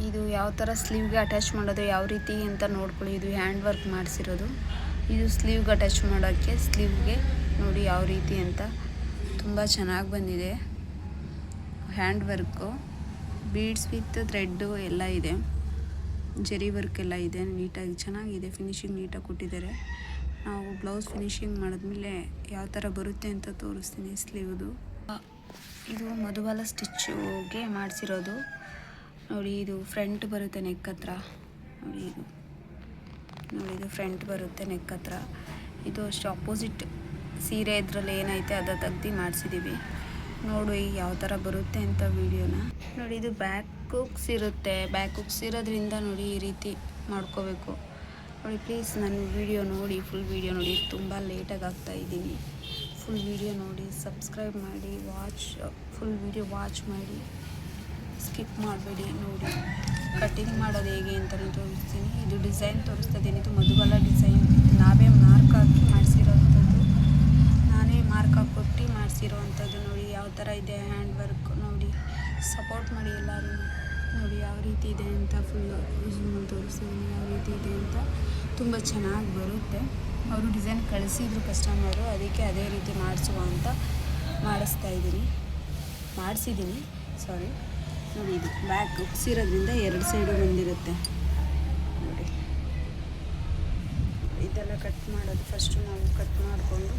ಇದು ಯಾವ ಥರ ಸ್ಲೀವ್ಗೆ ಅಟ್ಯಾಚ್ ಮಾಡೋದು ಯಾವ ರೀತಿ ಅಂತ ನೋಡ್ಕೊಳ್ಳಿ. ಇದು ಹ್ಯಾಂಡ್ ವರ್ಕ್ ಮಾಡಿಸಿರೋದು. ಇದು ಸ್ಲೀವ್ಗೆ ಅಟ್ಯಾಚ್ ಮಾಡೋಕ್ಕೆ ಸ್ಲೀವ್ಗೆ ನೋಡಿ ಯಾವ ರೀತಿ ಅಂತ ತುಂಬ ಚೆನ್ನಾಗಿ ಬಂದಿದೆ. Hand work beads with thread ಎಲ್ಲ ಇದೆ, ಜರಿ ವರ್ಕ್ ಎಲ್ಲ ಇದೆ, ನೀಟಾಗಿ ಚೆನ್ನಾಗಿದೆ. ಫಿನಿಶಿಂಗ್ ನೀಟಾಗಿ ಕೊಟ್ಟಿದ್ದಾರೆ. ನಾವು ಬ್ಲೌಸ್ ಫಿನಿಶಿಂಗ್ ಮಾಡಿದ್ಮೇಲೆ ಯಾವ ಥರ ಬರುತ್ತೆ ಅಂತ ತೋರಿಸ್ತೀನಿ. ಸ್ಲೀವ್ದು ಇದು ಮಧುಬಾಲ ಸ್ಟಿಚ್ಗೆ ಮಾಡಿಸಿರೋದು ನೋಡಿ. ಇದು ಫ್ರಂಟ್ ಬರುತ್ತೆ ನೆಕ್ ಹತ್ರ ನೋಡಿ. ಇದು ಫ್ರಂಟ್ ಬರುತ್ತೆ ನೆಕ್ ಹತ್ರ. ಇದು ಅಷ್ಟು ಅಪೋಸಿಟ್ ಸೀರೆ ಇದರಲ್ಲಿ ಏನೈತೆ ಅದು ತೆಗ್ದು ಮಾಡಿಸಿದ್ದೀವಿ. ನೋಡಿ ಯಾವ ಥರ ಬರುತ್ತೆ ಅಂತ ವಿಡಿಯೋನ ನೋಡಿ. ಇದು ಬ್ಯಾಕ್ ಹುಕ್ಸ್ ಇರುತ್ತೆ. ಬ್ಯಾಕ್ ಹುಕ್ಸ್ ಇರೋದ್ರಿಂದ ನೋಡಿ ಈ ರೀತಿ ಮಾಡ್ಕೋಬೇಕು ನೋಡಿ. ಪ್ಲೀಸ್ ನನ್ನ ವಿಡಿಯೋ ನೋಡಿ, ಫುಲ್ ವಿಡಿಯೋ ನೋಡಿ. ತುಂಬ ಲೇಟಾಗಿ ಆಗ್ತಾಯಿದ್ದೀನಿ. ಫುಲ್ ವಿಡಿಯೋ ನೋಡಿ, ಸಬ್ಸ್ಕ್ರೈಬ್ ಮಾಡಿ, ಫುಲ್ ವಿಡಿಯೋ ವಾಚ್ ಮಾಡಿ, ಸ್ಕಿಪ್ ಮಾಡಬೇಡಿ. ನೋಡಿ ಕಟಿಂಗ್ ಮಾಡೋದು ಹೇಗೆ ಅಂತಲೂ ತೋರಿಸ್ತೀನಿ. ಇದು ಡಿಸೈನ್ ತೋರಿಸ್ತಾ ಇದ್ದೀನಿ. ಇದು ಮಧುಬಾಲ ಡಿಸೈನ್. ನಾವೇ ಮಾರ್ಕ್ ಹಾಕಿ ಮಾಡಿಸಿರೋವಂಥದ್ದು, ನಾನೇ ಮಾರ್ಕ್ ಹಾಕೊಟ್ಟು ಮಾಡಿಸಿರೋವಂಥದ್ದು. ನೋಡಿ ಯಾವ ಥರ ಇದೆ ಹ್ಯಾಂಡ್ ವರ್ಕ್ ನೋಡಿ. ಸಪೋರ್ಟ್ ಮಾಡಿ ಎಲ್ಲರೂ ನೋಡಿ ಯಾವ ರೀತಿ ಇದೆ ಅಂತ ಫುಲ್ ತೋರಿಸ್ತೀನಿ. ಯಾವ ರೀತಿ ಇದೆ ಅಂತ ತುಂಬ ಚೆನ್ನಾಗಿ ಬರುತ್ತೆ. ಅವರು ಡಿಸೈನ್ ಕಳಿಸಿದ್ರು ಕಸ್ಟಮರು, ಅದಕ್ಕೆ ಅದೇ ರೀತಿ ಮಾಡಿಸಿದ್ದೀನಿ ಸಾರಿ. ನೋಡಿ ಇದು ಬ್ಯಾಕ್ ಹುಕ್ಸಿರೋದ್ರಿಂದ ಎರಡು ಸೈಡು ಬಂದಿರುತ್ತೆ ನೋಡಿ. ಇದೆಲ್ಲ ಕಟ್ ಮಾಡೋದು ಫಸ್ಟು ನಾವು ಕಟ್ ಮಾಡಿಕೊಂಡು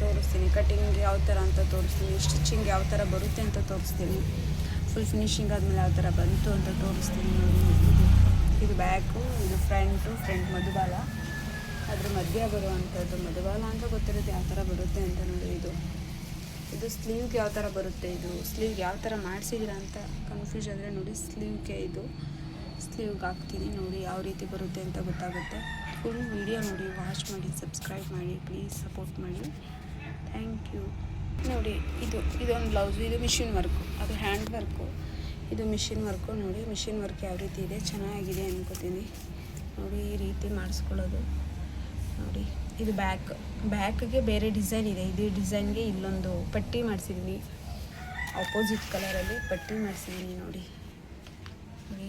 ತೋರಿಸ್ತೀನಿ. ಕಟಿಂಗ್ ಯಾವ ಥರ ಅಂತ ತೋರಿಸ್ತೀನಿ, ಸ್ಟಿಚಿಂಗ್ ಯಾವ ಥರ ಬರುತ್ತೆ ಅಂತ ತೋರಿಸ್ತೀನಿ. ಫುಲ್ ಫಿನಿಶಿಂಗ್ ಆದಮೇಲೆ ಯಾವ ಥರ ಬಂತು ಅಂತ ತೋರಿಸ್ತೀನಿ ನೋಡಿ. ಇದು ಬ್ಯಾಕು, ಇದು ಫ್ರಂಟ್ ಮಧುಬಾಲ, ಅದ್ರ ಮಧ್ಯ ಬರುವಂಥದ್ದು ಮಧುಬಾಲ ಅಂತ ಗೊತ್ತಿರುತ್ತೆ ಯಾವ ಥರ ಬರುತ್ತೆ ಅಂತ ನೋಡಿ. ಇದು ಸ್ಲೀವ್ಗೆ ಯಾವ ಥರ ಬರುತ್ತೆ, ಇದು ಸ್ಲೀವ್ಗೆ ಯಾವ ಥರ ಮಾಡಿಸಿದ್ದೀರಾ ಅಂತ ಕನ್ಫ್ಯೂಸ್ ಆದರೆ ನೋಡಿ. ಸ್ಲೀವ್ಗೆ ಹಾಕ್ತೀನಿ ನೋಡಿ ಯಾವ ರೀತಿ ಬರುತ್ತೆ ಅಂತ ಗೊತ್ತಾಗುತ್ತೆ. ಫುಲ್ ವಿಡಿಯೋ ನೋಡಿ, ವಾಚ್ ಮಾಡಿ, ಸಬ್ಸ್ಕ್ರೈಬ್ ಮಾಡಿ, ಪ್ಲೀಸ್ ಸಪೋರ್ಟ್ ಮಾಡಿ. Thank you. ನೋಡಿ ಇದೊಂದು ಬ್ಲೌಸು. ಇದು ಮಿಷಿನ್ ವರ್ಕು, ಅದು ಹ್ಯಾಂಡ್ ವರ್ಕು, ಇದು ಮಿಷಿನ್ ವರ್ಕು. ನೋಡಿ ಮಿಷಿನ್ ವರ್ಕ್ ಯಾವ ರೀತಿ ಇದೆ, ಚೆನ್ನಾಗಿದೆ ಅನ್ಕೋತೀನಿ ನೋಡಿ. ಈ ರೀತಿ ಮಾಡಿಸ್ಕೊಳ್ಳೋದು ನೋಡಿ. ಇದು ಬ್ಯಾಕ್ಗೆ ಬೇರೆ ಡಿಸೈನ್ ಇದೆ. ಇದು ಡಿಸೈನ್ಗೆ ಇಲ್ಲೊಂದು ಪಟ್ಟಿ ಮಾಡಿಸಿದ್ದೀನಿ, ಅಪೋಸಿಟ್ ಕಲರಲ್ಲಿ ಪಟ್ಟಿ ಮಾಡಿಸಿದ್ದೀನಿ ನೋಡಿ.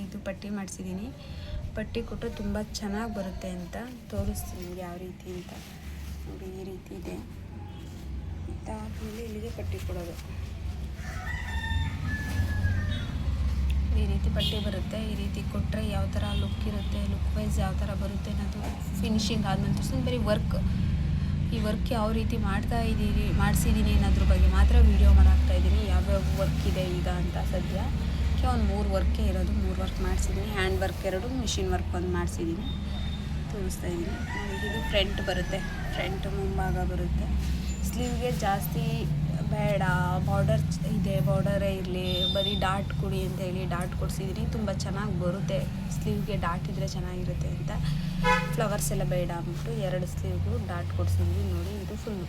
ಇದು ಪಟ್ಟಿ ಮಾಡಿಸಿದ್ದೀನಿ. ಪಟ್ಟಿ ಕೊಟ್ಟು ತುಂಬ ಚೆನ್ನಾಗಿ ಬರುತ್ತೆ ಅಂತ ತೋರಿಸ್ತೀನಿ ಯಾವ ರೀತಿ ಅಂತ ನೋಡಿ. ಈ ರೀತಿ ಇದೆ. ಇದಾದಮೇಲೆ ಇಲ್ಲಿಗೆ ಪಟ್ಟಿ ಕೊಡೋದು. ಈ ರೀತಿ ಪಟ್ಟಿ ಬರುತ್ತೆ. ಈ ರೀತಿ ಕೊಟ್ಟರೆ ಯಾವ ಥರ ಲುಕ್ ಇರುತ್ತೆ, ಲುಕ್ ವೈಸ್ ಯಾವ ಥರ ಬರುತ್ತೆ ಅನ್ನೋದು ಫಿನಿಶಿಂಗ್ ಆದಮೇಲೆ ತೋರಿಸ್ತೀನಿ. ಬರೀ ಈ ವರ್ಕ್ ಯಾವ ರೀತಿ ಮಾಡಿಸಿದ್ದೀನಿ ಅನ್ನೋದ್ರ ಬಗ್ಗೆ ಮಾತ್ರ ವೀಡಿಯೋ ಮಾಡಾಕ್ತಾಯಿದ್ದೀನಿ. ಯಾವ್ಯಾವ ವರ್ಕ್ ಇದೆ ಈಗ ಅಂತ ಸದ್ಯಕ್ಕೆ ಒಂದು 3 ವರ್ಕೇ ಇರೋದು. 3 ವರ್ಕ್ ಮಾಡಿಸಿದ್ದೀನಿ. ಹ್ಯಾಂಡ್ ವರ್ಕ್ 2, ಮಿಷಿನ್ ವರ್ಕ್ 1 ಮಾಡಿಸಿದ್ದೀನಿ, ತೋರಿಸ್ತಾ ಇದ್ದೀನಿ. ಇದು ಫ್ರಂಟ್ ಬರುತ್ತೆ, ಫ್ರಂಟ್ ಮುಂಭಾಗ ಬರುತ್ತೆ. ಸ್ಲೀವ್ಗೆ ಜಾಸ್ತಿ ಬೇಡ, ಬಾರ್ಡರ್ ಇದೆ, ಬಾರ್ಡರೇ ಇರಲಿ, ಬರೀ ಡಾಟ್ ಕೊಡಿ ಅಂತ ಹೇಳಿ ಡಾಟ್ ಕೊಡಿಸಿದ್ದೀನಿ. ತುಂಬ ಚೆನ್ನಾಗಿ ಬರುತ್ತೆ. ಸ್ಲೀವ್ಗೆ ಡಾಟ್ ಇದ್ದರೆ ಚೆನ್ನಾಗಿರುತ್ತೆ ಅಂತ ಫ್ಲವರ್ಸ್ ಎಲ್ಲ ಬೇಡ ಅಂದ್ಬಿಟ್ಟು 2 ಸ್ಲೀವ್ಗೂ ಡಾಟ್ ಕೊಡಿಸಿದ್ವಿ ನೋಡಿ. ಇದು ಫುಲ್ಲು,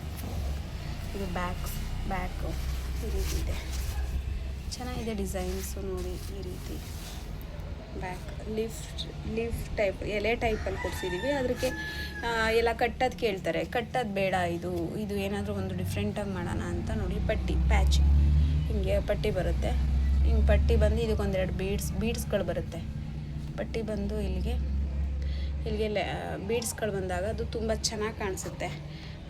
ಇದು ಬ್ಯಾಕು ಈ ರೀತಿ ಇದೆ. ಚೆನ್ನಾಗಿದೆ ಡಿಸೈನ್ಸು ನೋಡಿ. ಈ ರೀತಿ ಬ್ಯಾಕ್ ಲೀಫ್ ಟೈಪ್, ಎಲೆ ಟೈಪಲ್ಲಿ ಕೊಡಿಸಿದ್ದೀವಿ. ಅದಕ್ಕೆ ಎಲ್ಲ ಕಟ್ಟೋದು ಕೇಳ್ತಾರೆ, ಕಟ್ಟೋದು ಬೇಡ. ಇದು ಏನಾದರೂ ಒಂದು ಡಿಫ್ರೆಂಟಾಗಿ ಮಾಡೋಣ ಅಂತ ನೋಡಿ. ಪಟ್ಟಿ ಪ್ಯಾಚ್ ಹಿಂಗೆ ಪಟ್ಟಿ ಬರುತ್ತೆ. ಹಿಂಗೆ ಪಟ್ಟಿ ಬಂದು ಇದಕ್ಕೊಂದೆರಡು ಬೀಡ್ಸ್ಗಳು ಬರುತ್ತೆ. ಪಟ್ಟಿ ಬಂದು ಇಲ್ಲಿಗೆ ಬೀಡ್ಸ್ಗಳು ಬಂದಾಗ ಅದು ತುಂಬ ಚೆನ್ನಾಗಿ ಕಾಣಿಸುತ್ತೆ.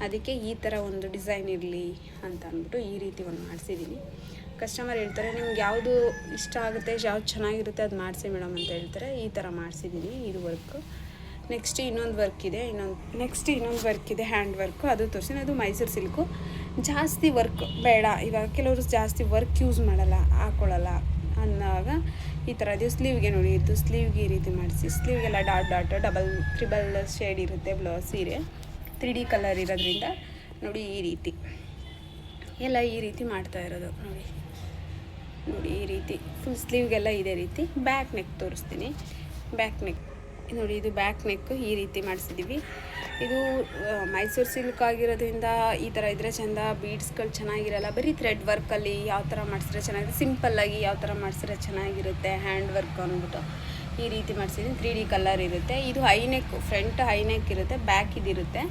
ಅದಕ್ಕೆ ಈ ಥರ ಒಂದು ಡಿಸೈನ್ ಇರಲಿ ಅಂತ ಅಂದ್ಬಿಟ್ಟು ಈ ರೀತಿ ಒಂದು ಮಾಡಿಸಿದ್ದೀನಿ. ಕಸ್ಟಮರ್ ಹೇಳ್ತಾರೆ ನಿಮ್ಗೆ ಯಾವುದು ಇಷ್ಟ ಆಗುತ್ತೆ, ಯಾವ್ದು ಚೆನ್ನಾಗಿರುತ್ತೆ ಅದು ಮಾಡಿಸಿ ಮೇಡಮ್ ಅಂತ ಹೇಳ್ತಾರೆ. ಈ ಥರ ಮಾಡಿಸಿದ್ದೀನಿ. ಇದು ವರ್ಕು. ನೆಕ್ಸ್ಟ್ ಇನ್ನೊಂದು ವರ್ಕ್ ಇದೆ ಹ್ಯಾಂಡ್ ವರ್ಕು, ಅದು ತೋರಿಸ್ತೀನಿ. ಅದು ಮೈಸೂರು ಸಿಲ್ಕು. ಜಾಸ್ತಿ ವರ್ಕ್ ಬೇಡ, ಇವಾಗ ಕೆಲವರು ಜಾಸ್ತಿ ವರ್ಕ್ ಯೂಸ್ ಹಾಕ್ಕೊಳ್ಳಲ್ಲ ಅಂದಾಗ ಈ ಥರ ಇದು ಸ್ಲೀವ್ಗೆ ನೋಡಿ. ಇದು ಸ್ಲೀವ್ಗೆ ಈ ರೀತಿ ಮಾಡಿಸಿ, ಸ್ಲೀವ್ಗೆಲ್ಲ ಡಾಟ್ ತ್ರಿಬಲ್ ಶೇಡ್ ಇರುತ್ತೆ ಸೀರೆ. 3D ಕಲರ್ ಇರೋದ್ರಿಂದ ನೋಡಿ ಈ ರೀತಿ ಎಲ್ಲ ಈ ರೀತಿ ಮಾಡ್ತಾ ಇರೋದು ನೋಡಿ. ಈ ರೀತಿ ಫುಲ್ ಸ್ಲೀವ್ಗೆಲ್ಲ ಇದೇ ರೀತಿ. ಬ್ಯಾಕ್ ನೆಕ್ ತೋರಿಸ್ತೀನಿ. ಬ್ಯಾಕ್ ನೆಕ್ ನೋಡಿ, ಇದು ಬ್ಯಾಕ್ ನೆಕ್ಕು ಈ ರೀತಿ ಮಾಡಿಸಿದ್ದೀವಿ. ಇದು ಮೈಸೂರು ಸಿಲ್ಕ್ ಆಗಿರೋದ್ರಿಂದ ಈ ಥರ ಇದ್ದರೆ ಚೆಂದ. ಬೀಡ್ಸ್ಗಳು ಚೆನ್ನಾಗಿರಲ್ಲ. ಬರೀ ಥ್ರೆಡ್ ವರ್ಕಲ್ಲಿ ಯಾವ ಥರ ಮಾಡಿಸಿದ್ರೆ ಚೆನ್ನಾಗಿದೆ, ಸಿಂಪಲ್ಲಾಗಿ ಯಾವ ಥರ ಮಾಡಿಸಿದ್ರೆ ಚೆನ್ನಾಗಿರುತ್ತೆ ಹ್ಯಾಂಡ್ ವರ್ಕ್ ಅಂದ್ಬಿಟ್ಟು ಈ ರೀತಿ ಮಾಡಿಸಿದ್ದೀನಿ. 3D ಕಲರ್ ಇರುತ್ತೆ. ಇದು high neck, front high neck ಇರುತ್ತೆ, ಬ್ಯಾಕ್ ಇದಿರುತ್ತೆ.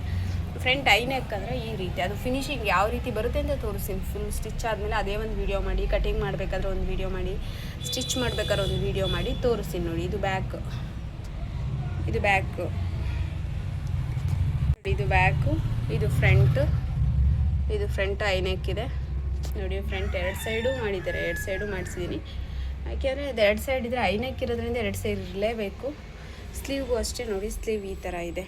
ಫ್ರಂಟ್ ಐನೆಕ್ ಅಂದರೆ ಈ ರೀತಿ, ಅದು ಫಿನಿಶಿಂಗ್ ಯಾವ ರೀತಿ ಬರುತ್ತೆ ಅಂತ ತೋರಿಸ್ತೀನಿ. ಫುಲ್ ಸ್ಟಿಚ್ ಆದಮೇಲೆ ಅದೇ ಒಂದು ವೀಡಿಯೋ ಮಾಡಿ, ಕಟಿಂಗ್ ಮಾಡಬೇಕಾದ್ರೆ ಒಂದು ವೀಡಿಯೋ ಮಾಡಿ, ಸ್ಟಿಚ್ ಮಾಡಬೇಕಾದ್ರೆ ಒಂದು ವೀಡಿಯೋ ಮಾಡಿ ತೋರಿಸ್ತೀನಿ ನೋಡಿ. ಇದು ಬ್ಯಾಕು, ಇದು ಬ್ಯಾಕು, ಇದು ಫ್ರಂಟ್ ಐನೆಕ್ ಇದೆ ನೋಡಿ. ಫ್ರಂಟ್ 2 ಸೈಡು ಮಾಡಿದ್ದಾರೆ, 2 ಸೈಡು ಮಾಡಿಸಿದ್ದೀನಿ. ಯಾಕೆಂದರೆ ಇದು 2 ಸೈಡ್ ಇದ್ದರೆ ಐನೆಕ್ ಇರೋದ್ರಿಂದ 2 ಸೈಡ್ ಇರಲೇಬೇಕು. ಸ್ಲೀವ್ಗೂ ಅಷ್ಟೇ ನೋಡಿ, ಸ್ಲೀವ್ ಈ ಥರ ಇದೆ.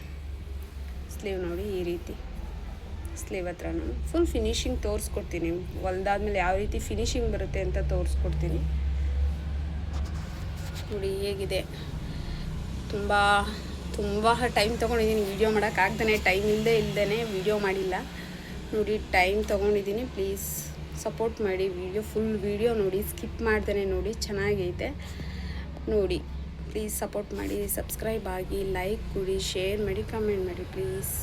ಸ್ಲೀವ್ ನೋಡಿ ಈ ರೀತಿ, ಸ್ಲೀವ್ ಹತ್ರ ನಾನು ಫುಲ್ ಫಿನಿಶಿಂಗ್ ತೋರಿಸ್ಕೊಡ್ತೀನಿ. ಹೊಲ್ದಾದ್ಮೇಲೆ ಯಾವ ರೀತಿ ಫಿನಿಶಿಂಗ್ ಬರುತ್ತೆ ಅಂತ ತೋರಿಸ್ಕೊಡ್ತೀನಿ ನೋಡಿ. ಹೇಗಿದೆ, ತುಂಬ ಟೈಮ್ ತೊಗೊಂಡಿದ್ದೀನಿ ವೀಡಿಯೋ ಮಾಡೋಕ್ಕಾಗ್ದೇ, ಟೈಮ್ ಇಲ್ಲದೇ ವೀಡಿಯೋ ಮಾಡಿಲ್ಲ ನೋಡಿ. ಟೈಮ್ ತೊಗೊಂಡಿದ್ದೀನಿ, ಪ್ಲೀಸ್ ಸಪೋರ್ಟ್ ಮಾಡಿ. ಫುಲ್ ವೀಡಿಯೋ ನೋಡಿ, ಸ್ಕಿಪ್ ಮಾಡ್ದೇ ನೋಡಿ, ಚೆನ್ನಾಗೈತೆ ನೋಡಿ. ಪ್ಲೀಸ್ ಸಪೋರ್ಟ್ ಮಾಡಿ, ಸಬ್ಸ್ಕ್ರೈಬ್ ಆಗಿ, ಲೈಕ್ ಕೊಡಿ, ಶೇರ್ ಮಾಡಿ, ಕಮೆಂಟ್ ಮಾಡಿ ಪ್ಲೀಸ್.